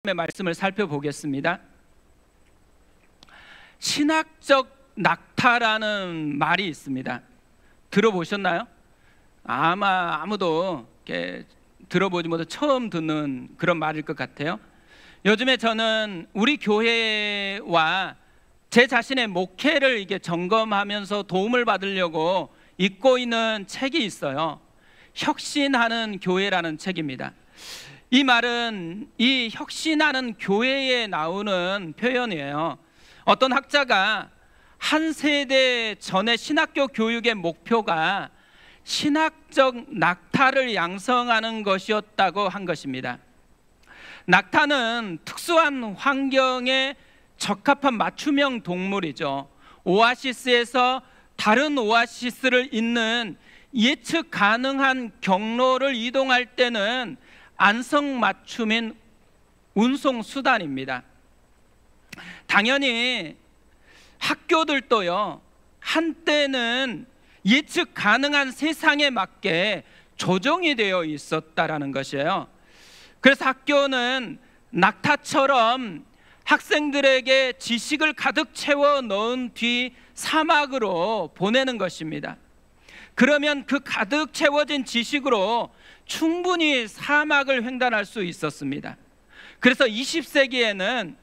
말씀을 살펴보겠습니다. 신학적 낙타라는 말이 있습니다. 들어보셨나요? 아마 아무도 이렇게 들어보지 못해 처음 듣는 그런 말일 것 같아요. 요즘에 저는 우리 교회와 제 자신의 목회를 이게 점검하면서 도움을 받으려고 읽고 있는 책이 있어요. 혁신하는 교회라는 책입니다. 이 말은 이 혁신하는 교회에 나오는 표현이에요. 어떤 학자가 한 세대 전의 신학교 교육의 목표가 신학적 낙타를 양성하는 것이었다고 한 것입니다. 낙타는 특수한 환경에 적합한 맞춤형 동물이죠. 오아시스에서 다른 오아시스를 잇는 예측 가능한 경로를 이동할 때는 안성맞춤인 운송수단입니다. 당연히 학교들도요, 한때는 예측 가능한 세상에 맞게 조정이 되어 있었다라는 것이에요. 그래서 학교는 낙타처럼 학생들에게 지식을 가득 채워 넣은 뒤 사막으로 보내는 것입니다. 그러면 그 가득 채워진 지식으로 충분히 사막을 횡단할 수 있었습니다. 그래서 20세기에는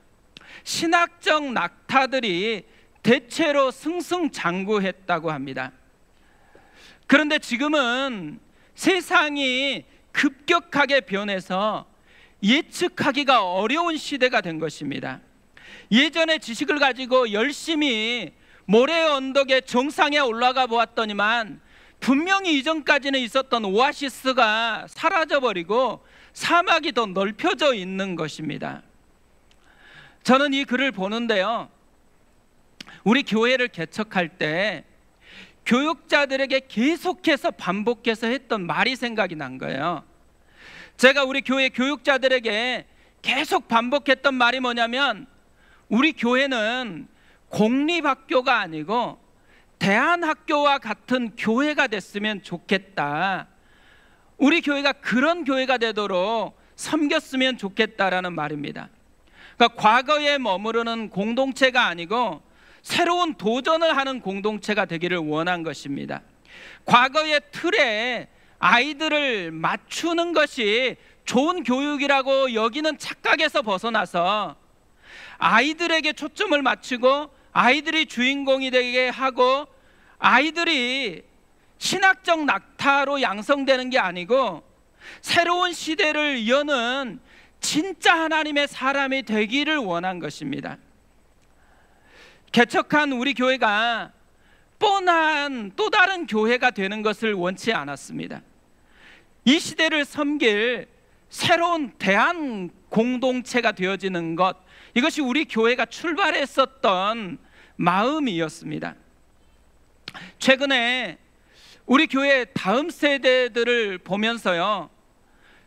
신학적 낙타들이 대체로 승승장구했다고 합니다. 그런데 지금은 세상이 급격하게 변해서 예측하기가 어려운 시대가 된 것입니다. 예전에 지식을 가지고 열심히 모래 언덕의 정상에 올라가 보았더니만 분명히 이전까지는 있었던 오아시스가 사라져버리고 사막이 더 넓혀져 있는 것입니다. 저는 이 글을 보는데요, 우리 교회를 개척할 때 교육자들에게 계속해서 반복해서 했던 말이 생각이 난 거예요. 제가 우리 교회 교육자들에게 계속 반복했던 말이 뭐냐면, 우리 교회는 공립학교가 아니고 대안학교와 같은 교회가 됐으면 좋겠다. 우리 교회가 그런 교회가 되도록 섬겼으면 좋겠다라는 말입니다. 그러니까 과거에 머무르는 공동체가 아니고 새로운 도전을 하는 공동체가 되기를 원한 것입니다. 과거의 틀에 아이들을 맞추는 것이 좋은 교육이라고 여기는 착각에서 벗어나서 아이들에게 초점을 맞추고 아이들이 주인공이 되게 하고 아이들이 신학적 낙타로 양성되는 게 아니고 새로운 시대를 여는 진짜 하나님의 사람이 되기를 원한 것입니다. 개척한 우리 교회가 뻔한 또 다른 교회가 되는 것을 원치 않았습니다. 이 시대를 섬길 새로운 대안 공동체가 되어지는 것, 이것이 우리 교회가 출발했었던 마음이었습니다. 최근에 우리 교회 다음 세대들을 보면서요,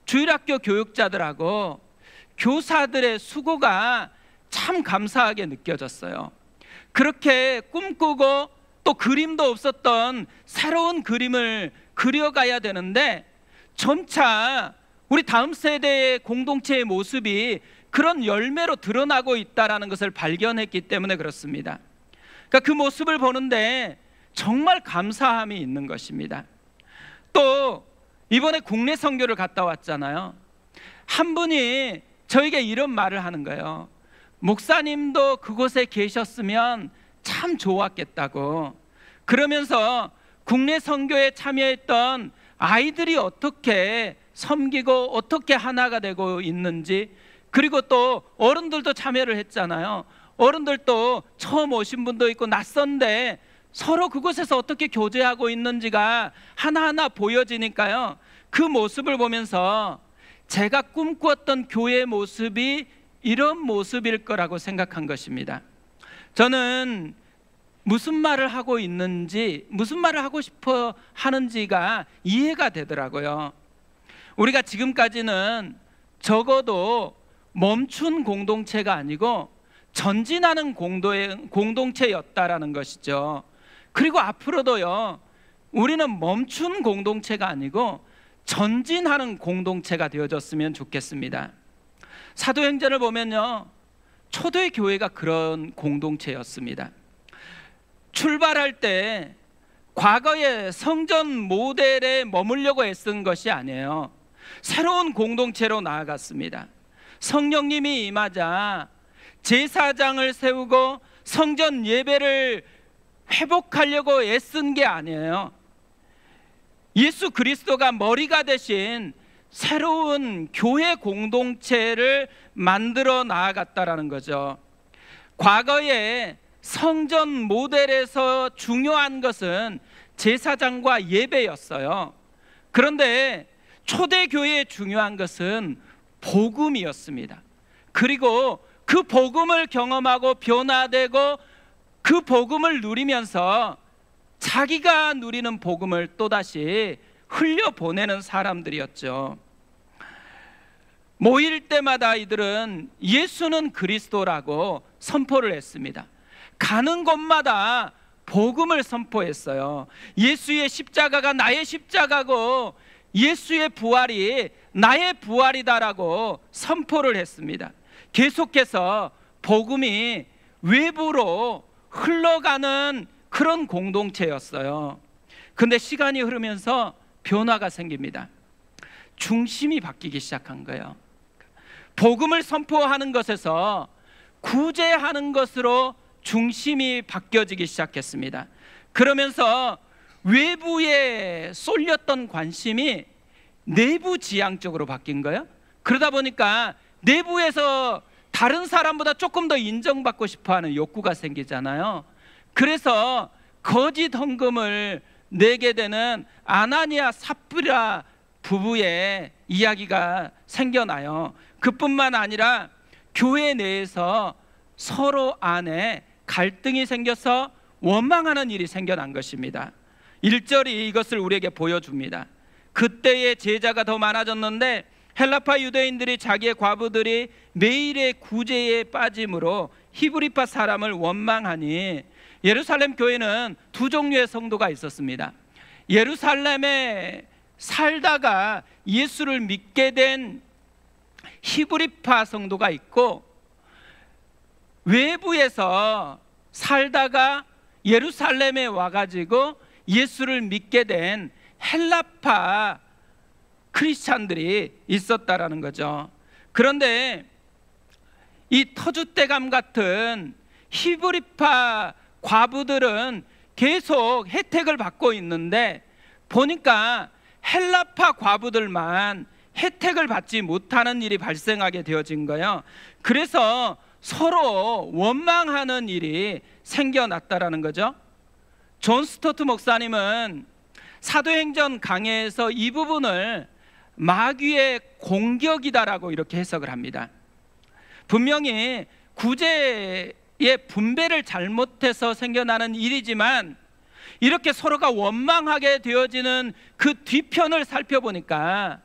주일학교 교육자들하고 교사들의 수고가 참 감사하게 느껴졌어요. 그렇게 꿈꾸고 또 그림도 없었던 새로운 그림을 그려가야 되는데 점차 우리 다음 세대의 공동체의 모습이 그런 열매로 드러나고 있다는 것을 발견했기 때문에 그렇습니다. 그러니까 그 모습을 보는데 정말 감사함이 있는 것입니다. 또 이번에 국내 선교를 갔다 왔잖아요. 한 분이 저에게 이런 말을 하는 거예요. 목사님도 그곳에 계셨으면 참 좋았겠다고. 그러면서 국내 선교에 참여했던 아이들이 어떻게 섬기고 어떻게 하나가 되고 있는지, 그리고 또 어른들도 참여를 했잖아요. 어른들도 처음 오신 분도 있고 낯선데 서로 그곳에서 어떻게 교제하고 있는지가 하나하나 보여지니까요, 그 모습을 보면서 제가 꿈꾸었던 교회의 모습이 이런 모습일 거라고 생각한 것입니다. 저는 무슨 말을 하고 있는지, 무슨 말을 하고 싶어 하는지가 이해가 되더라고요. 우리가 지금까지는 적어도 멈춘 공동체가 아니고 전진하는 공동체였다라는 것이죠. 그리고 앞으로도요, 우리는 멈춘 공동체가 아니고 전진하는 공동체가 되어졌으면 좋겠습니다. 사도행전을 보면요, 초대 교회가 그런 공동체였습니다. 출발할 때 과거의 성전 모델에 머물려고 애쓴 것이 아니에요. 새로운 공동체로 나아갔습니다. 성령님이 임하자 제사장을 세우고 성전 예배를 회복하려고 애쓴 게 아니에요. 예수 그리스도가 머리가 되신 새로운 교회 공동체를 만들어 나아갔다라는 거죠. 과거에 성전 모델에서 중요한 것은 제사장과 예배였어요. 그런데 초대교회에 중요한 것은 복음이었습니다. 그리고 그 복음을 경험하고 변화되고 그 복음을 누리면서 자기가 누리는 복음을 또다시 흘려보내는 사람들이었죠. 모일 때마다 이들은 예수는 그리스도라고 선포를 했습니다. 가는 곳마다 복음을 선포했어요. 예수의 십자가가 나의 십자가고 예수의 부활이 나의 부활이다라고 선포를 했습니다. 계속해서 복음이 외부로 흘러가는 그런 공동체였어요. 근데 시간이 흐르면서 변화가 생깁니다. 중심이 바뀌기 시작한 거예요. 복음을 선포하는 것에서 구제하는 것으로 중심이 바뀌어지기 시작했습니다. 그러면서 외부에 쏠렸던 관심이 내부 지향적으로 바뀐 거예요. 그러다 보니까 내부에서 다른 사람보다 조금 더 인정받고 싶어하는 욕구가 생기잖아요. 그래서 거짓 헌금을 내게 되는 아나니아 삽비라 부부의 이야기가 생겨나요. 그뿐만 아니라 교회 내에서 서로 안에 갈등이 생겨서 원망하는 일이 생겨난 것입니다. 1절이 이것을 우리에게 보여줍니다. 그때의 제자가 더 많아졌는데 헬라파 유대인들이 자기의 과부들이 매일의 구제에 빠짐으로 히브리파 사람을 원망하니, 예루살렘 교회는 두 종류의 성도가 있었습니다. 예루살렘에 살다가 예수를 믿게 된 히브리파 성도가 있고, 외부에서 살다가 예루살렘에 와가지고 예수를 믿게 된 헬라파 크리스찬들이 있었다라는 거죠. 그런데 이 터줏대감 같은 히브리파 과부들은 계속 혜택을 받고 있는데, 보니까 헬라파 과부들만 혜택을 받지 못하는 일이 발생하게 되어진 거예요. 그래서 서로 원망하는 일이 생겨났다라는 거죠. 존 스토트 목사님은 사도행전 강해에서 이 부분을 마귀의 공격이다라고 이렇게 해석을 합니다. 분명히 구제의 분배를 잘못해서 생겨나는 일이지만, 이렇게 서로가 원망하게 되어지는 그 뒤편을 살펴보니까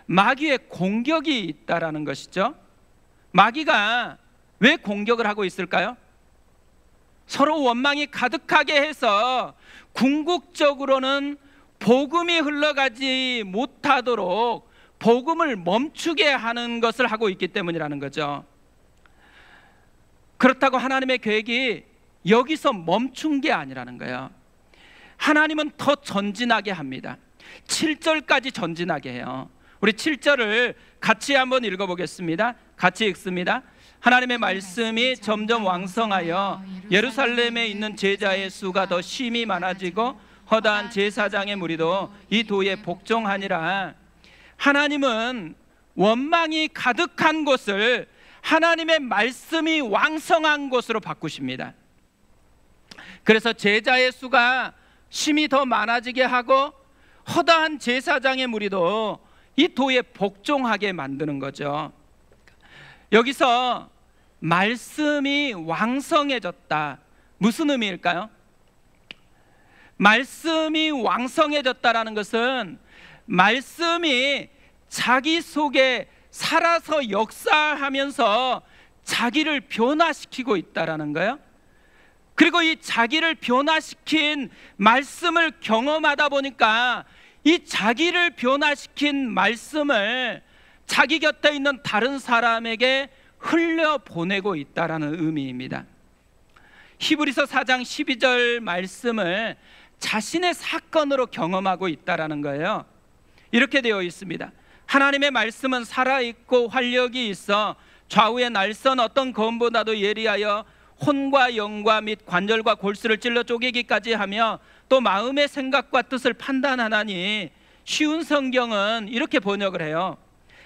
마귀의 공격이 있다라는 것이죠. 마귀가 왜 공격을 하고 있을까요? 서로 원망이 가득하게 해서 궁극적으로는 복음이 흘러가지 못하도록 복음을 멈추게 하는 것을 하고 있기 때문이라는 거죠. 그렇다고 하나님의 계획이 여기서 멈춘 게 아니라는 거예요. 하나님은 더 전진하게 합니다. 7절까지 전진하게 해요. 우리 7절을 같이 한번 읽어보겠습니다. 같이 읽습니다. 하나님의 말씀이 점점 왕성하여 예루살렘에 있는 제자의 수가 더 심히 많아지고 허다한 제사장의 무리도 이 도에 복종하니라. 하나님은 원망이 가득한 곳을 하나님의 말씀이 왕성한 곳으로 바꾸십니다. 그래서 제자의 수가 심히 더 많아지게 하고 허다한 제사장의 무리도 이 도에 복종하게 만드는 거죠. 여기서 말씀이 왕성해졌다, 무슨 의미일까요? 말씀이 왕성해졌다라는 것은 말씀이 자기 속에 살아서 역사하면서 자기를 변화시키고 있다라는 거예요. 그리고 이 자기를 변화시킨 말씀을 경험하다 보니까 이 자기를 변화시킨 말씀을 자기 곁에 있는 다른 사람에게 흘려보내고 있다라는 의미입니다. 히브리서 4장 12절 말씀을 자신의 사건으로 경험하고 있다라는 거예요. 이렇게 되어 있습니다. 하나님의 말씀은 살아있고 활력이 있어 좌우의 날선 어떤 검보다도 예리하여 혼과 영과 및 관절과 골수를 찔러 쪼개기까지 하며 또 마음의 생각과 뜻을 판단하나니, 쉬운 성경은 이렇게 번역을 해요.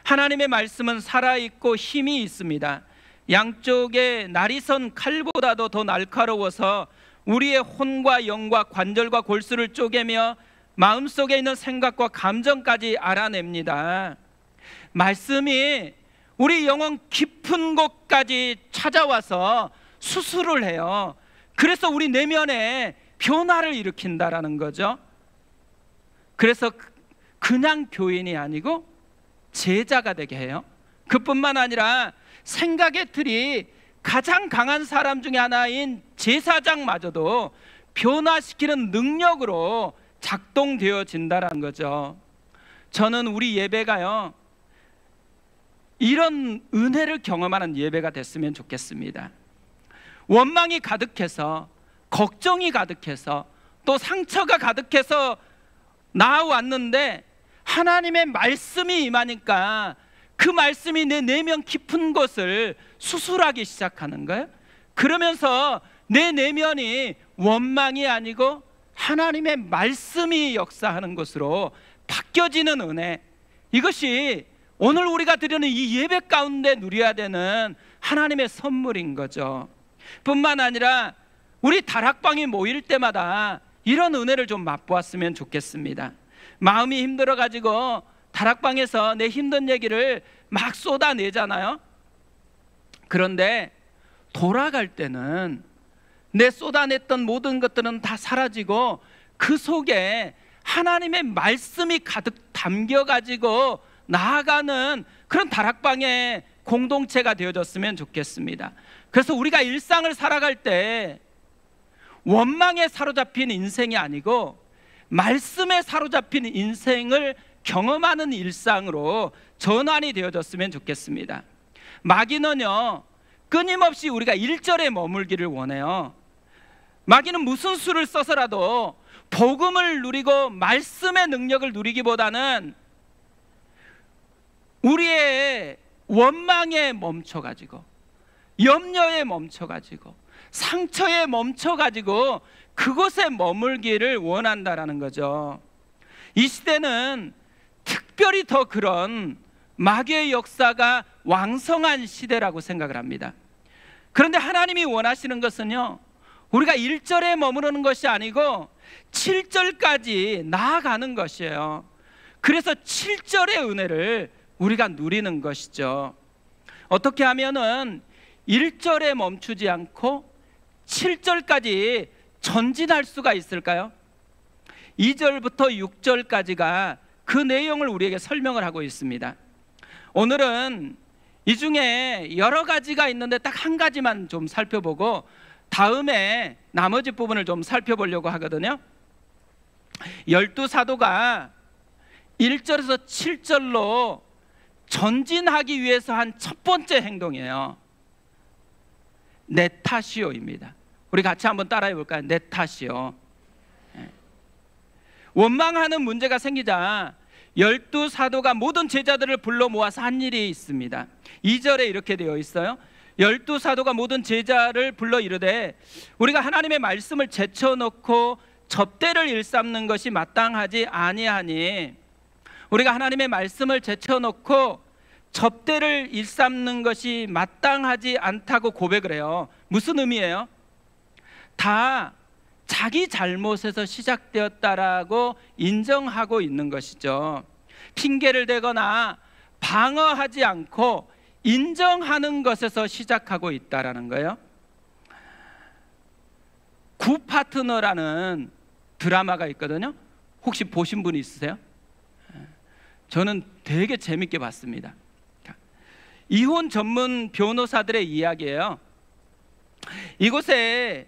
하나님의 말씀은 살아있고 힘이 있습니다. 양쪽에 날이 선 칼보다도 더 날카로워서 우리의 혼과 영과 관절과 골수를 쪼개며 마음속에 있는 생각과 감정까지 알아냅니다. 말씀이 우리 영혼 깊은 곳까지 찾아와서 수술을 해요. 그래서 우리 내면에 변화를 일으킨다라는 거죠. 그래서 그냥 교인이 아니고 제자가 되게 해요. 그뿐만 아니라 생각의 틀이 가장 강한 사람 중에 하나인 제사장마저도 변화시키는 능력으로 작동되어진다는 거죠. 저는 우리 예배가요, 이런 은혜를 경험하는 예배가 됐으면 좋겠습니다. 원망이 가득해서, 걱정이 가득해서, 또 상처가 가득해서 나왔는데 하나님의 말씀이 임하니까 그 말씀이 내 내면 깊은 곳을 수술하기 시작하는 거예요. 그러면서 내 내면이 원망이 아니고 하나님의 말씀이 역사하는 것으로 바뀌어지는 은혜, 이것이 오늘 우리가 드리는 이 예배 가운데 누려야 되는 하나님의 선물인 거죠. 뿐만 아니라 우리 다락방에 모일 때마다 이런 은혜를 좀 맛보았으면 좋겠습니다. 마음이 힘들어가지고 다락방에서 내 힘든 얘기를 막 쏟아내잖아요. 그런데 돌아갈 때는 내 쏟아냈던 모든 것들은 다 사라지고 그 속에 하나님의 말씀이 가득 담겨가지고 나아가는 그런 다락방의 공동체가 되어졌으면 좋겠습니다. 그래서 우리가 일상을 살아갈 때 원망에 사로잡힌 인생이 아니고 말씀에 사로잡힌 인생을 경험하는 일상으로 전환이 되어졌으면 좋겠습니다. 마귀는요, 끊임없이 우리가 1절에 머물기를 원해요. 마귀는 무슨 수를 써서라도 복음을 누리고 말씀의 능력을 누리기보다는 우리의 원망에 멈춰가지고, 염려에 멈춰가지고, 상처에 멈춰가지고 그곳에 머물기를 원한다라는 거죠. 이 시대는 특별히 더 그런 마귀의 역사가 왕성한 시대라고 생각을 합니다. 그런데 하나님이 원하시는 것은요, 우리가 1절에 머무르는 것이 아니고 7절까지 나아가는 것이에요. 그래서 7절의 은혜를 우리가 누리는 것이죠. 어떻게 하면은 1절에 멈추지 않고 7절까지 전진할 수가 있을까요? 2절부터 6절까지가 그 내용을 우리에게 설명을 하고 있습니다. 오늘은 이 중에 여러 가지가 있는데 딱 한 가지만 좀 살펴보고 다음에 나머지 부분을 좀 살펴보려고 하거든요. 12사도가 1절에서 7절로 전진하기 위해서 한 첫 번째 행동이에요. 네타시오입니다. 우리 같이 한번 따라해 볼까요? 네타시오. 원망하는 문제가 생기자 12사도가 모든 제자들을 불러 모아서 한 일이 있습니다. 2절에 이렇게 되어 있어요. 12사도가 모든 제자를 불러 이르되 우리가 하나님의 말씀을 제쳐놓고 접대를 일삼는 것이 마땅하지 아니하니, 우리가 하나님의 말씀을 제쳐놓고 접대를 일삼는 것이 마땅하지 않다고 고백을 해요. 무슨 의미예요? 다 자기 잘못에서 시작되었다라고 인정하고 있는 것이죠. 핑계를 대거나 방어하지 않고 인정하는 것에서 시작하고 있다라는 거예요. 구파트너라는 드라마가 있거든요. 혹시 보신 분 있으세요? 저는 되게 재밌게 봤습니다. 이혼 전문 변호사들의 이야기예요. 이곳에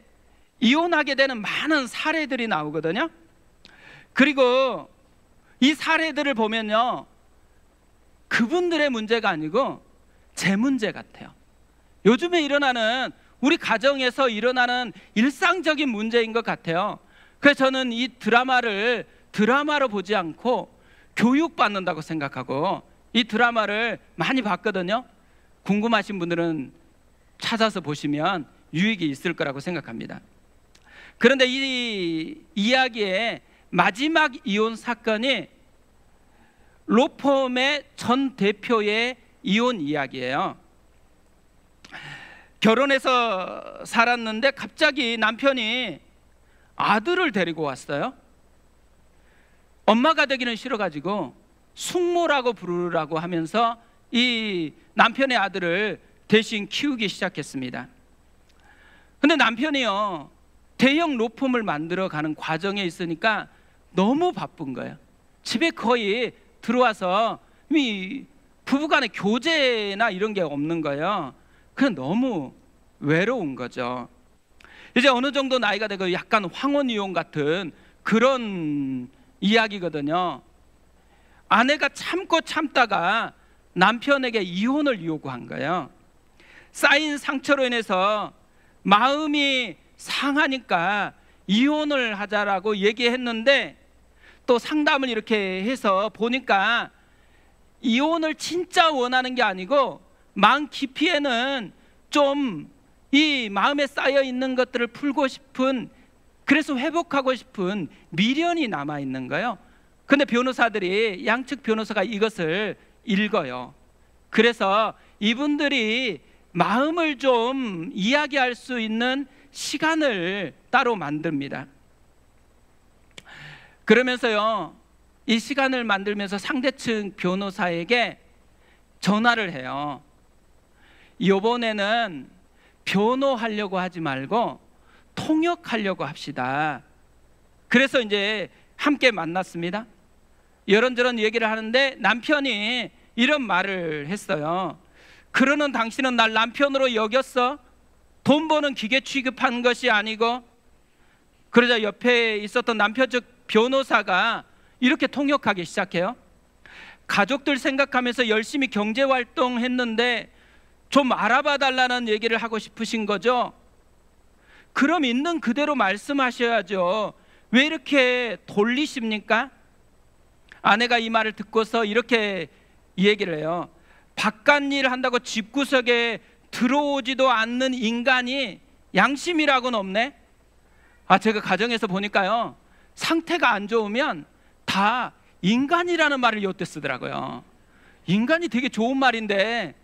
이혼하게 되는 많은 사례들이 나오거든요. 그리고 이 사례들을 보면요, 그분들의 문제가 아니고 제 문제 같아요. 요즘에 일어나는 우리 가정에서 일어나는 일상적인 문제인 것 같아요. 그래서 저는 이 드라마를 드라마로 보지 않고 교육받는다고 생각하고 이 드라마를 많이 봤거든요. 궁금하신 분들은 찾아서 보시면 유익이 있을 거라고 생각합니다. 그런데 이 이야기의 마지막 이혼 사건이 로펌의 전 대표의 이혼 이야기예요. 결혼해서 살았는데 갑자기 남편이 아들을 데리고 왔어요. 엄마가 되기는 싫어가지고 숙모라고 부르라고 하면서 이 남편의 아들을 대신 키우기 시작했습니다. 근데 남편이요, 대형 로펌을 만들어가는 과정에 있으니까 너무 바쁜 거예요. 집에 거의 들어와서 이미 부부간의 교제나 이런 게 없는 거예요. 그냥 너무 외로운 거죠. 이제 어느 정도 나이가 되고 약간 황혼이혼 같은 그런 이야기거든요. 아내가 참고 참다가 남편에게 이혼을 요구한 거예요. 쌓인 상처로 인해서 마음이 상하니까 이혼을 하자라고 얘기했는데 또 상담을 이렇게 해서 보니까 이혼을 진짜 원하는 게 아니고 마음 깊이에는 좀 이 마음에 쌓여 있는 것들을 풀고 싶은, 그래서 회복하고 싶은 미련이 남아 있는 거예요. 근데 변호사들이, 양측 변호사가 이것을 읽어요. 그래서 이분들이 마음을 좀 이야기할 수 있는 시간을 따로 만듭니다. 그러면서요, 이 시간을 만들면서 상대측 변호사에게 전화를 해요. 이번에는 변호하려고 하지 말고 통역하려고 합시다. 그래서 이제 함께 만났습니다. 이런저런 얘기를 하는데 남편이 이런 말을 했어요. 그러는 당신은 날 남편으로 여겼어? 돈 버는 기계 취급한 것이 아니고. 그러자 옆에 있었던 남편 측 변호사가 이렇게 통역하기 시작해요. 가족들 생각하면서 열심히 경제활동했는데 좀 알아봐 달라는 얘기를 하고 싶으신 거죠? 그럼 있는 그대로 말씀하셔야죠. 왜 이렇게 돌리십니까? 아내가 이 말을 듣고서 이렇게 얘기를 해요. 바깥일 한다고 집구석에 들어오지도 않는 인간이 양심이라고는 없네. 제가 가정에서 보니까요, 상태가 안 좋으면 다 인간이라는 말을 엿대 쓰더라고요. 인간이 되게 좋은 말인데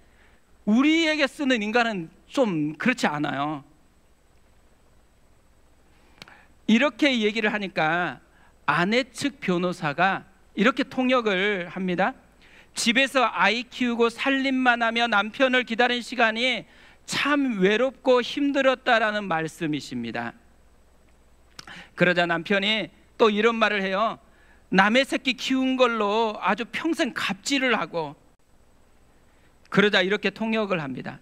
우리에게 쓰는 인간은 좀 그렇지 않아요. 이렇게 얘기를 하니까 아내 측 변호사가 이렇게 통역을 합니다. 집에서 아이 키우고 살림만 하며 남편을 기다린 시간이 참 외롭고 힘들었다라는 말씀이십니다. 그러자 남편이 또 이런 말을 해요. 남의 새끼 키운 걸로 아주 평생 갑질을 하고. 그러자 이렇게 통역을 합니다.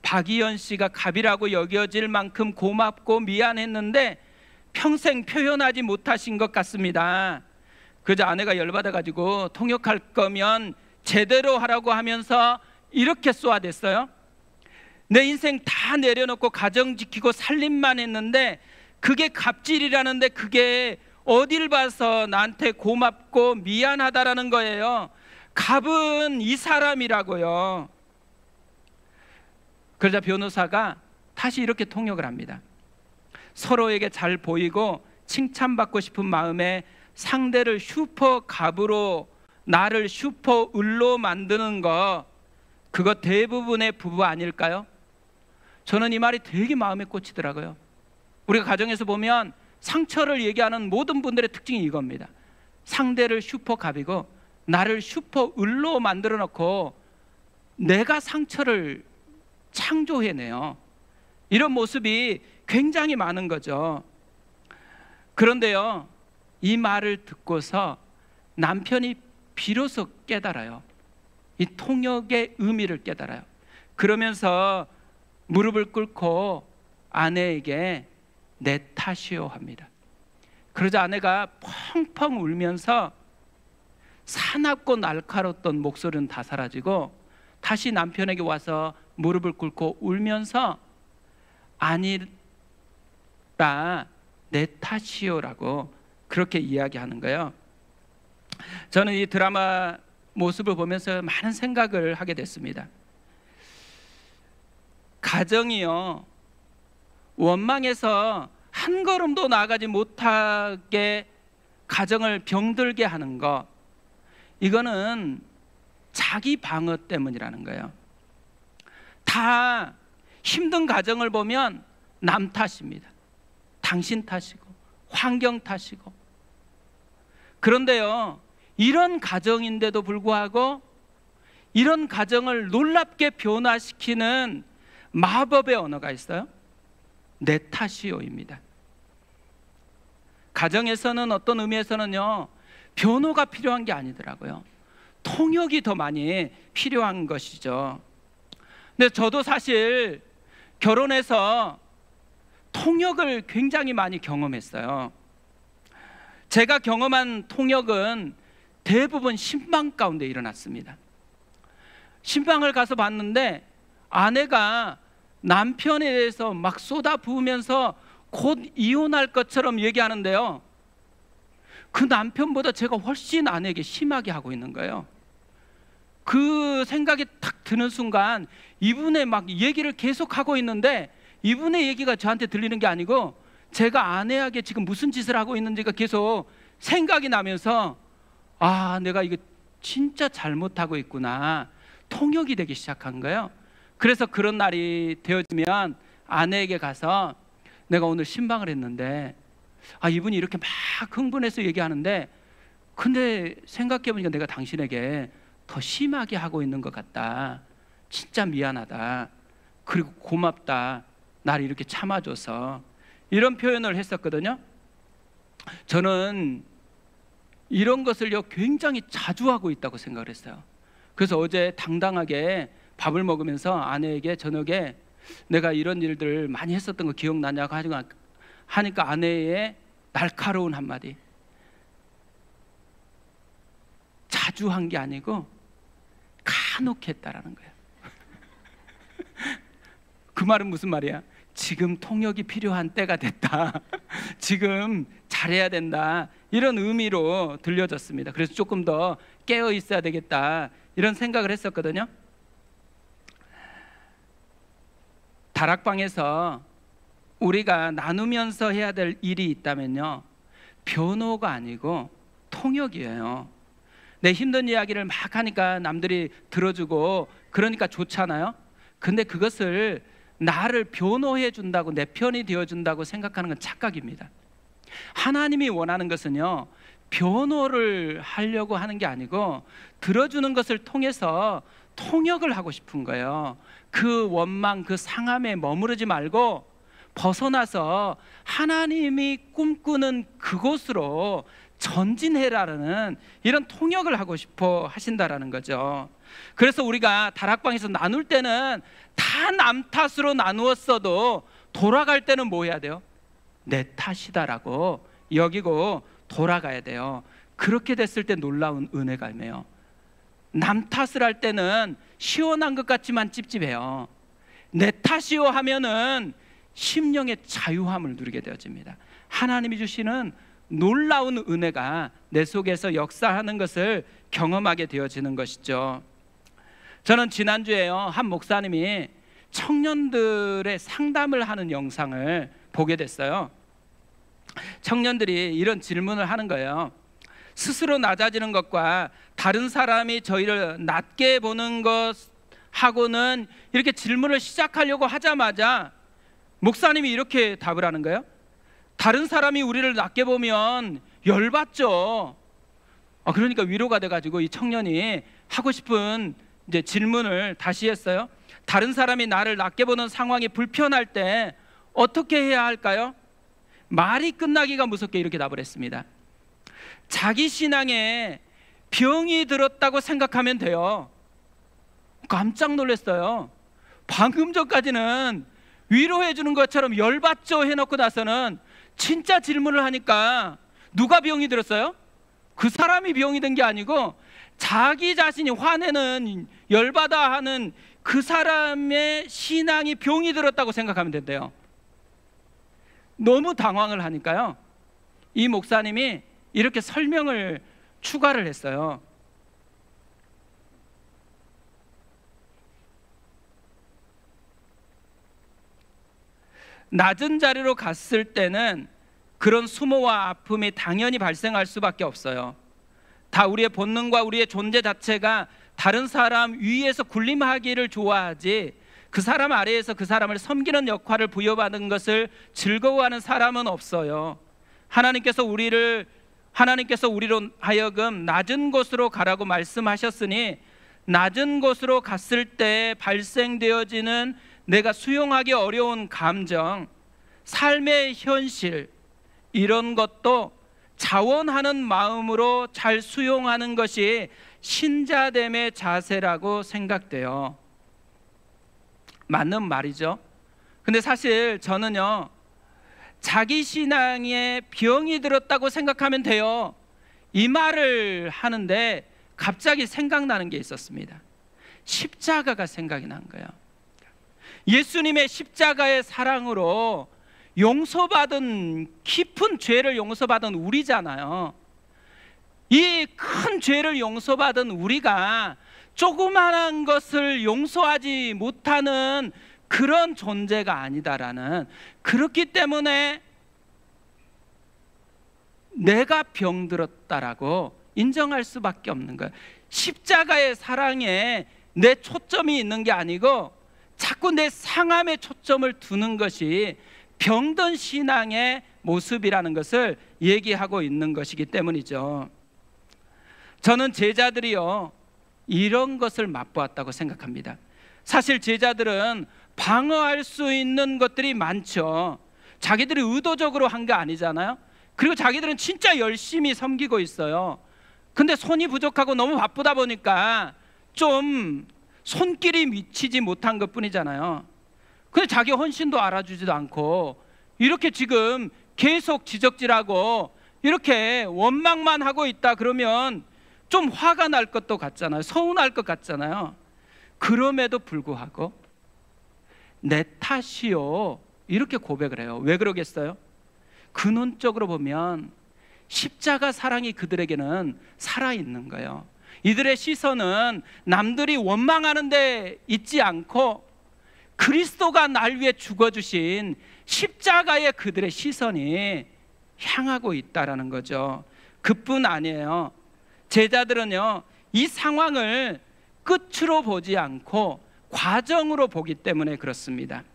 박이현 씨가 갑이라고 여겨질 만큼 고맙고 미안했는데 평생 표현하지 못하신 것 같습니다. 그러자 아내가 열받아가지고 통역할 거면 제대로 하라고 하면서 이렇게 쏘아댔어요. 내 인생 다 내려놓고 가정 지키고 살림만 했는데 그게 갑질이라는데 그게 어딜 봐서 나한테 고맙고 미안하다라는 거예요. 갑은 이 사람이라고요. 그러자 변호사가 다시 이렇게 통역을 합니다. 서로에게 잘 보이고 칭찬받고 싶은 마음에 상대를 슈퍼 갑으로, 나를 슈퍼 을로 만드는 거, 그거 대부분의 부부 아닐까요? 저는 이 말이 되게 마음에 꽂히더라고요. 우리가 가정에서 보면 상처를 얘기하는 모든 분들의 특징이 이겁니다. 상대를 슈퍼 갑이고 나를 슈퍼 을로 만들어 놓고 내가 상처를 창조해내요. 이런 모습이 굉장히 많은 거죠. 그런데요, 이 말을 듣고서 남편이 비로소 깨달아요. 이 통역의 의미를 깨달아요. 그러면서 무릎을 꿇고 아내에게 내 탓이요 합니다. 그러자 아내가 펑펑 울면서 사납고 날카로웠던 목소리는 다 사라지고 다시 남편에게 와서 무릎을 꿇고 울면서 아니라 내 탓이요라고 그렇게 이야기하는 거예요. 저는 이 드라마 모습을 보면서 많은 생각을 하게 됐습니다. 가정이요, 원망해서 한 걸음도 나아가지 못하게 가정을 병들게 하는 것, 이거는 자기 방어 때문이라는 거예요. 다 힘든 가정을 보면 남 탓입니다. 당신 탓이고 환경 탓이고. 그런데요, 이런 가정인데도 불구하고 이런 가정을 놀랍게 변화시키는 마법의 언어가 있어요. 내 탓이요입니다. 가정에서는 어떤 의미에서는요, 변호가 필요한 게 아니더라고요. 통역이 더 많이 필요한 것이죠. 근데 저도 사실 결혼해서 통역을 굉장히 많이 경험했어요. 제가 경험한 통역은 대부분 신방 가운데 일어났습니다. 신방을 가서 봤는데 아내가 남편에 대해서 막 쏟아부으면서 곧 이혼할 것처럼 얘기하는데요, 그 남편보다 제가 훨씬 아내에게 심하게 하고 있는 거예요. 그 생각이 딱 드는 순간 이분의 막 얘기를 계속 하고 있는데 이분의 얘기가 저한테 들리는 게 아니고 제가 아내에게 지금 무슨 짓을 하고 있는지가 계속 생각이 나면서 아, 내가 이거 진짜 잘못하고 있구나, 통역이 되기 시작한 거예요. 그래서 그런 날이 되어지면 아내에게 가서 내가 오늘 신방을 했는데 이분이 이렇게 막 흥분해서 얘기하는데 근데 생각해보니까 내가 당신에게 더 심하게 하고 있는 것 같다, 진짜 미안하다, 그리고 고맙다, 나를 이렇게 참아줘서, 이런 표현을 했었거든요. 저는 이런 것을요 굉장히 자주 하고 있다고 생각을 했어요. 그래서 어제 당당하게 밥을 먹으면서 아내에게 저녁에 내가 이런 일들을 많이 했었던 거 기억나냐고 하니까 아내의 날카로운 한마디, 자주 한 게 아니고 간혹 했다라는 거예요. 그 말은 무슨 말이야? 지금 통역이 필요한 때가 됐다, 지금 잘해야 된다, 이런 의미로 들려졌습니다. 그래서 조금 더 깨어 있어야 되겠다, 이런 생각을 했었거든요. 다락방에서 우리가 나누면서 해야 될 일이 있다면요, 변호가 아니고 통역이에요. 내 힘든 이야기를 막 하니까 남들이 들어주고 그러니까 좋잖아요. 근데 그것을 나를 변호해 준다고, 내 편이 되어 준다고 생각하는 건 착각입니다. 하나님이 원하는 것은요, 변호를 하려고 하는 게 아니고 들어주는 것을 통해서 통역을 하고 싶은 거예요. 그 원망, 그 상함에 머무르지 말고 벗어나서 하나님이 꿈꾸는 그곳으로 전진해라는 이런 통역을 하고 싶어 하신다라는 거죠. 그래서 우리가 다락방에서 나눌 때는 다 남 탓으로 나누었어도 돌아갈 때는 뭐 해야 돼요? 내 탓이다라고 여기고 돌아가야 돼요. 그렇게 됐을 때 놀라운 은혜가 임해요. 남 탓을 할 때는 시원한 것 같지만 찝찝해요. 내 탓이요 하면은 심령의 자유함을 누리게 되어집니다. 하나님이 주시는 놀라운 은혜가 내 속에서 역사하는 것을 경험하게 되어지는 것이죠. 저는 지난주에요, 한 목사님이 청년들의 상담을 하는 영상을 보게 됐어요. 청년들이 이런 질문을 하는 거예요. 스스로 낮아지는 것과 다른 사람이 저희를 낮게 보는 것하고는, 이렇게 질문을 시작하려고 하자마자 목사님이 이렇게 답을 하는 거예요. 다른 사람이 우리를 낮게 보면 열받죠. 그러니까 위로가 돼가지고 이 청년이 하고 싶은 이제 질문을 다시 했어요. 다른 사람이 나를 낮게 보는 상황이 불편할 때 어떻게 해야 할까요? 말이 끝나기가 무섭게 이렇게 답을 했습니다. 자기 신앙에 병이 들었다고 생각하면 돼요. 깜짝 놀랐어요. 방금 전까지는 위로해 주는 것처럼 열받죠 해놓고 나서는 진짜 질문을 하니까 누가 병이 들었어요? 그 사람이 병이 든 게 아니고 자기 자신이 화내는, 열받아 하는 그 사람의 신앙이 병이 들었다고 생각하면 된대요. 너무 당황을 하니까요, 이 목사님이 이렇게 설명을 추가를 했어요. 낮은 자리로 갔을 때는 그런 수모와 아픔이 당연히 발생할 수밖에 없어요. 다 우리의 본능과 우리의 존재 자체가 다른 사람 위에서 군림하기를 좋아하지, 그 사람 아래에서 그 사람을 섬기는 역할을 부여받은 것을 즐거워하는 사람은 없어요. 하나님께서 우리로 하여금 낮은 곳으로 가라고 말씀하셨으니, 낮은 곳으로 갔을 때 발생되어지는 내가 수용하기 어려운 감정, 삶의 현실, 이런 것도 자원하는 마음으로 잘 수용하는 것이 신자됨의 자세라고 생각돼요. 맞는 말이죠. 근데 사실 저는요, 자기 신앙에 병이 들었다고 생각하면 돼요, 이 말을 하는데 갑자기 생각나는 게 있었습니다. 십자가가 생각이 난 거예요. 예수님의 십자가의 사랑으로 용서받은, 깊은 죄를 용서받은 우리잖아요. 이 큰 죄를 용서받은 우리가 조그마한 것을 용서하지 못하는 그런 존재가 아니다라는, 그렇기 때문에 내가 병들었다라고 인정할 수밖에 없는 거예요. 십자가의 사랑에 내 초점이 있는 게 아니고 자꾸 내 상함에 초점을 두는 것이 병든 신앙의 모습이라는 것을 얘기하고 있는 것이기 때문이죠. 저는 제자들이요, 이런 것을 맛보았다고 생각합니다. 사실 제자들은 방어할 수 있는 것들이 많죠. 자기들이 의도적으로 한 게 아니잖아요. 그리고 자기들은 진짜 열심히 섬기고 있어요. 근데 손이 부족하고 너무 바쁘다 보니까 좀 손길이 미치지 못한 것 뿐이잖아요. 근데 자기 헌신도 알아주지도 않고 이렇게 지금 계속 지적질하고 이렇게 원망만 하고 있다 그러면 좀 화가 날 것도 같잖아요. 서운할 것 같잖아요. 그럼에도 불구하고 내 탓이요, 이렇게 고백을 해요. 왜 그러겠어요? 근원적으로 보면 십자가 사랑이 그들에게는 살아있는 거예요. 이들의 시선은 남들이 원망하는 데 있지 않고 그리스도가 날 위해 죽어주신 십자가에 그들의 시선이 향하고 있다라는 거죠. 그뿐 아니에요. 제자들은요, 이 상황을 끝으로 보지 않고 과정으로 보기 때문에 그렇습니다.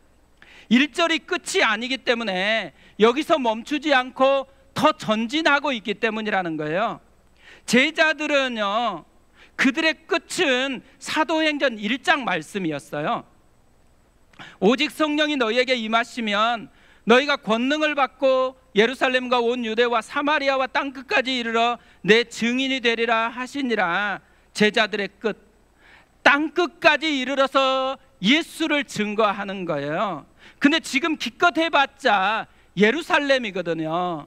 일절이 끝이 아니기 때문에 여기서 멈추지 않고 더 전진하고 있기 때문이라는 거예요. 제자들은요, 그들의 끝은 사도행전 1장 말씀이었어요. 오직 성령이 너희에게 임하시면 너희가 권능을 받고 예루살렘과 온 유대와 사마리아와 땅끝까지 이르러 내 증인이 되리라 하시니라. 제자들의 끝, 땅끝까지 이르러서 예수를 증거하는 거예요. 근데 지금 기껏 해봤자 예루살렘이거든요.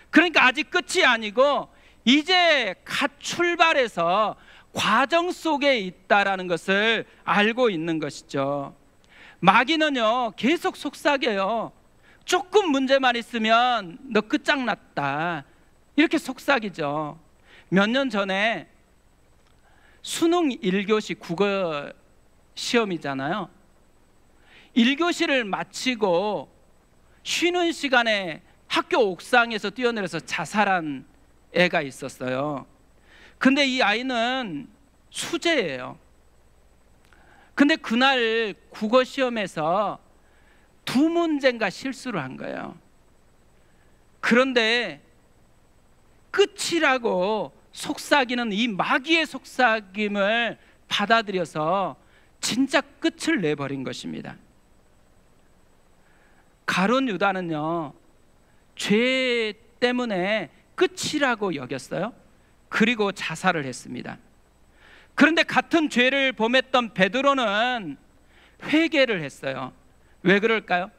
그러니까 아직 끝이 아니고 이제 갓 출발해서 과정 속에 있다라는 것을 알고 있는 것이죠. 마귀는요, 계속 속삭여요. 조금 문제만 있으면 너 끝장났다, 이렇게 속삭이죠. 몇 년 전에 수능 1교시 국어 시험이잖아요. 1교시를 마치고 쉬는 시간에 학교 옥상에서 뛰어내려서 자살한 애가 있었어요. 근데 이 아이는 수재예요. 근데 그날 국어 시험에서 2문제인가 실수를 한 거예요. 그런데 끝이라고 속삭이는 이 마귀의 속삭임을 받아들여서 진짜 끝을 내버린 것입니다. 가룟 유다는요, 죄 때문에 끝이라고 여겼어요. 그리고 자살을 했습니다. 그런데 같은 죄를 범했던 베드로는 회개를 했어요. 왜 그럴까요?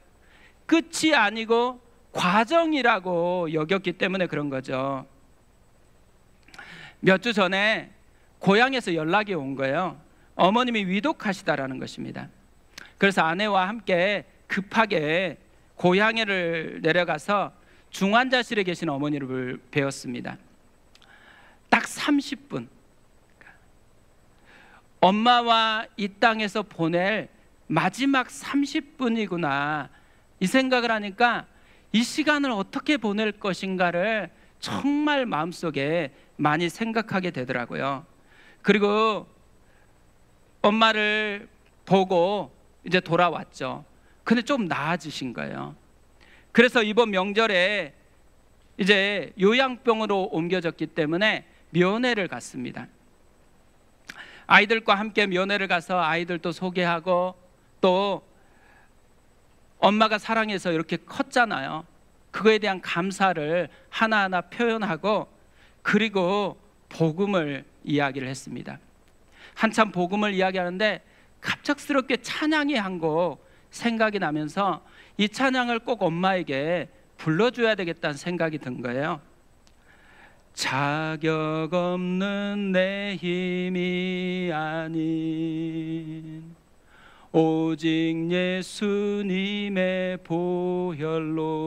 끝이 아니고 과정이라고 여겼기 때문에 그런 거죠. 몇 주 전에 고향에서 연락이 온 거예요. 어머님이 위독하시다라는 것입니다. 그래서 아내와 함께 급하게 고향에를 내려가서 중환자실에 계신 어머니를 뵈었습니다. 딱 30분. 엄마와 이 땅에서 보낼 마지막 30분이구나, 이 생각을 하니까 이 시간을 어떻게 보낼 것인가를 정말 마음속에 많이 생각하게 되더라고요. 그리고 엄마를 보고 이제 돌아왔죠. 근데 좀 나아지신 거예요. 그래서 이번 명절에 이제 요양병으로 옮겨졌기 때문에 면회를 갔습니다. 아이들과 함께 면회를 가서 아이들도 소개하고, 또 엄마가 사랑해서 이렇게 컸잖아요. 그거에 대한 감사를 하나하나 표현하고, 그리고 복음을 이야기를 했습니다. 한참 복음을 이야기하는데 갑작스럽게 찬양이 한 곡 생각이 나면서 이 찬양을 꼭 엄마에게 불러줘야 되겠다는 생각이 든 거예요. 자격 없는 내 힘이 아닌 오직 예수님의 보혈로,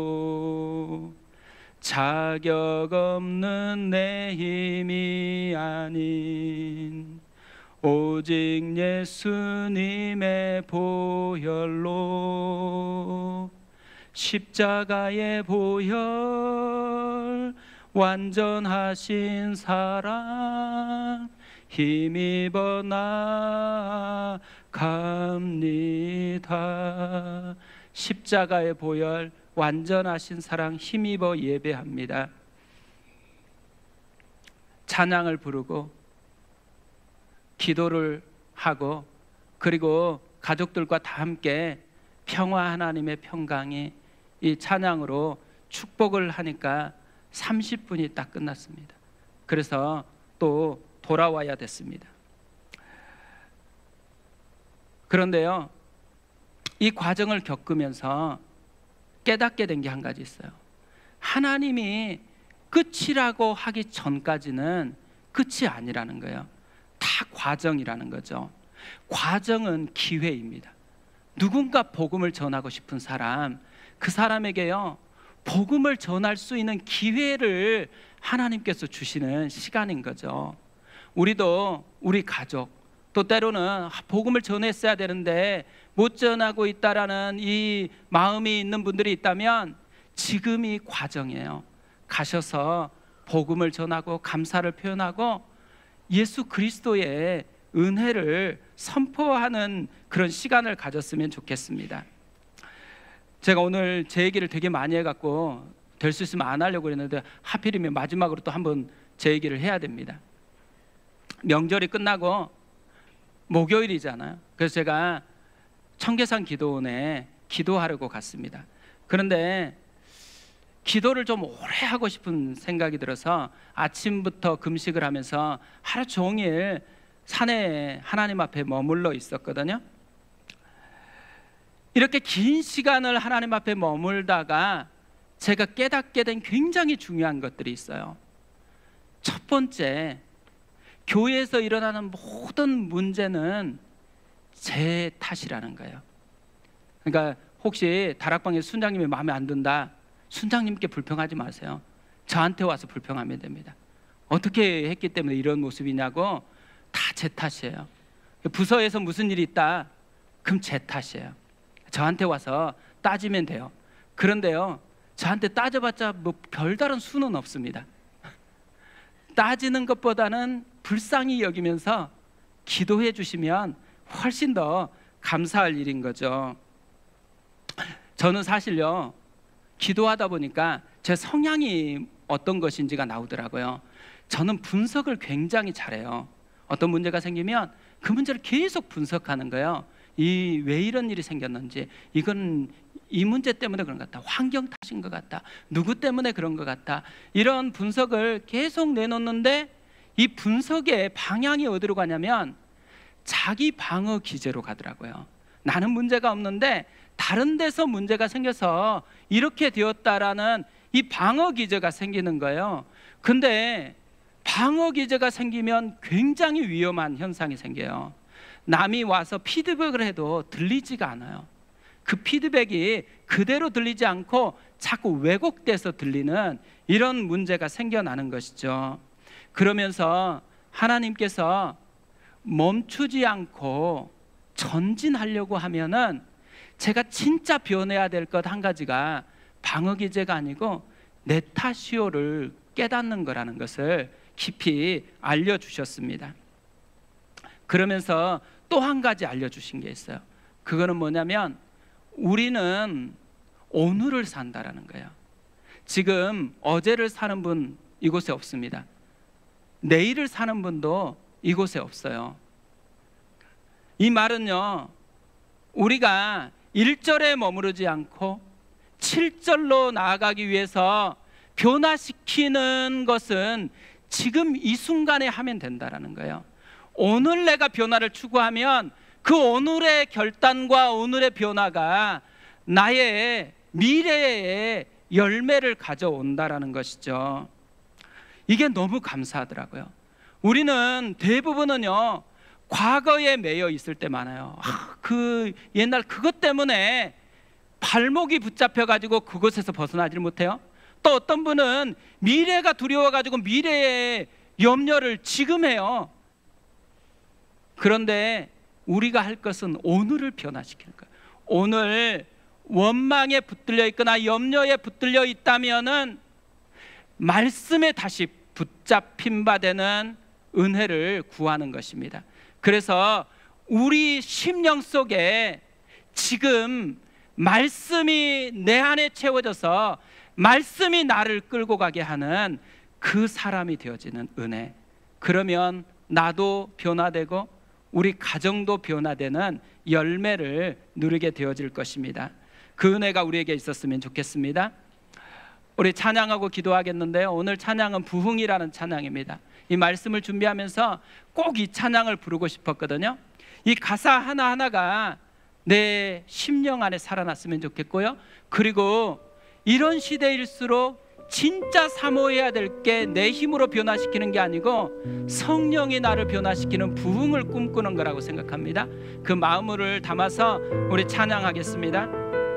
자격 없는 내 힘이 아닌 오직 예수님의 보혈로, 십자가의 보혈 완전하신 사랑 힘입어 나아갑니다. 십자가의 보혈 완전하신 사랑 힘입어 예배합니다. 찬양을 부르고 기도를 하고, 그리고 가족들과 다 함께 평화 하나님의 평강이 이 찬양으로 축복을 하니까 30분이 딱 끝났습니다. 그래서 또 돌아와야 됐습니다. 그런데요, 이 과정을 겪으면서 깨닫게 된 게 한 가지 있어요. 하나님이 끝이라고 하기 전까지는 끝이 아니라는 거예요. 다 과정이라는 거죠. 과정은 기회입니다. 누군가 복음을 전하고 싶은 사람, 그 사람에게요, 복음을 전할 수 있는 기회를 하나님께서 주시는 시간인 거죠. 우리도 우리 가족, 또 때로는 복음을 전했어야 되는데 못 전하고 있다라는 이 마음이 있는 분들이 있다면 지금이 과정이에요. 가셔서 복음을 전하고 감사를 표현하고 예수 그리스도의 은혜를 선포하는 그런 시간을 가졌으면 좋겠습니다. 제가 오늘 제 얘기를 되게 많이 해갖고 될 수 있으면 안 하려고 했는데 하필이면 마지막으로 또 한번 제 얘기를 해야 됩니다. 명절이 끝나고 목요일이잖아요. 그래서 제가 청계산 기도원에 기도하려고 갔습니다. 그런데 기도를 좀 오래 하고 싶은 생각이 들어서 아침부터 금식을 하면서 하루 종일 산에 하나님 앞에 머물러 있었거든요. 이렇게 긴 시간을 하나님 앞에 머물다가 제가 깨닫게 된 굉장히 중요한 것들이 있어요. 첫 번째, 교회에서 일어나는 모든 문제는 제 탓이라는 거예요. 그러니까 혹시 다락방에 순장님이 마음에 안 든다, 순장님께 불평하지 마세요. 저한테 와서 불평하면 됩니다. 어떻게 했기 때문에 이런 모습이냐고, 다 제 탓이에요. 부서에서 무슨 일이 있다, 그럼 제 탓이에요. 저한테 와서 따지면 돼요. 그런데요, 저한테 따져봤자 뭐 별다른 수는 없습니다. 따지는 것보다는 불쌍히 여기면서 기도해 주시면 훨씬 더 감사할 일인 거죠. 저는 사실요, 기도하다 보니까 제 성향이 어떤 것인지가 나오더라고요. 저는 분석을 굉장히 잘해요. 어떤 문제가 생기면 그 문제를 계속 분석하는 거예요. 왜 이런 일이 생겼는지, 이건 이 문제 때문에 그런 것 같다, 환경 탓인 것 같다, 누구 때문에 그런 것 같다, 이런 분석을 계속 내놓는데 이 분석의 방향이 어디로 가냐면 자기 방어 기제로 가더라고요. 나는 문제가 없는데 다른 데서 문제가 생겨서 이렇게 되었다라는 이 방어 기제가 생기는 거예요. 근데 방어 기제가 생기면 굉장히 위험한 현상이 생겨요. 남이 와서 피드백을 해도 들리지가 않아요. 그 피드백이 그대로 들리지 않고 자꾸 왜곡돼서 들리는 이런 문제가 생겨나는 것이죠. 그러면서 하나님께서 멈추지 않고 전진하려고 하면은 제가 진짜 변해야 될 것 한 가지가 방어 기제가 아니고 네타시오를 깨닫는 거라는 것을 깊이 알려주셨습니다. 그러면서 또 한 가지 알려주신 게 있어요. 그거는 뭐냐면 우리는 오늘을 산다라는 거예요. 지금 어제를 사는 분 이곳에 없습니다. 내일을 사는 분도 이곳에 없어요. 이 말은요, 우리가 1절에 머무르지 않고 7절로 나아가기 위해서 변화시키는 것은 지금 이 순간에 하면 된다라는 거예요. 오늘 내가 변화를 추구하면 그 오늘의 결단과 오늘의 변화가 나의 미래의 열매를 가져온다라는 것이죠. 이게 너무 감사하더라고요. 우리는 대부분은요, 과거에 매여 있을 때 많아요. 그 옛날 그것 때문에 발목이 붙잡혀가지고 그곳에서 벗어나질 못해요. 또 어떤 분은 미래가 두려워가지고 미래의 염려를 지금 해요. 그런데 우리가 할 것은 오늘을 변화시키는 거예요. 오늘 원망에 붙들려 있거나 염려에 붙들려 있다면은 말씀에 다시 붙잡힌 바 되는 은혜를 구하는 것입니다. 그래서 우리 심령 속에 지금 말씀이 내 안에 채워져서 말씀이 나를 끌고 가게 하는 그 사람이 되어지는 은혜, 그러면 나도 변화되고 우리 가정도 변화되는 열매를 누리게 되어질 것입니다. 그 은혜가 우리에게 있었으면 좋겠습니다. 우리 찬양하고 기도하겠는데요, 오늘 찬양은 부흥이라는 찬양입니다. 이 말씀을 준비하면서 꼭 이 찬양을 부르고 싶었거든요. 이 가사 하나하나가 내 심령 안에 살아났으면 좋겠고요, 그리고 이런 시대일수록 진짜 사모해야 될 게 내 힘으로 변화시키는 게 아니고 성령이 나를 변화시키는 부흥을 꿈꾸는 거라고 생각합니다. 그 마음을 담아서 우리 찬양하겠습니다.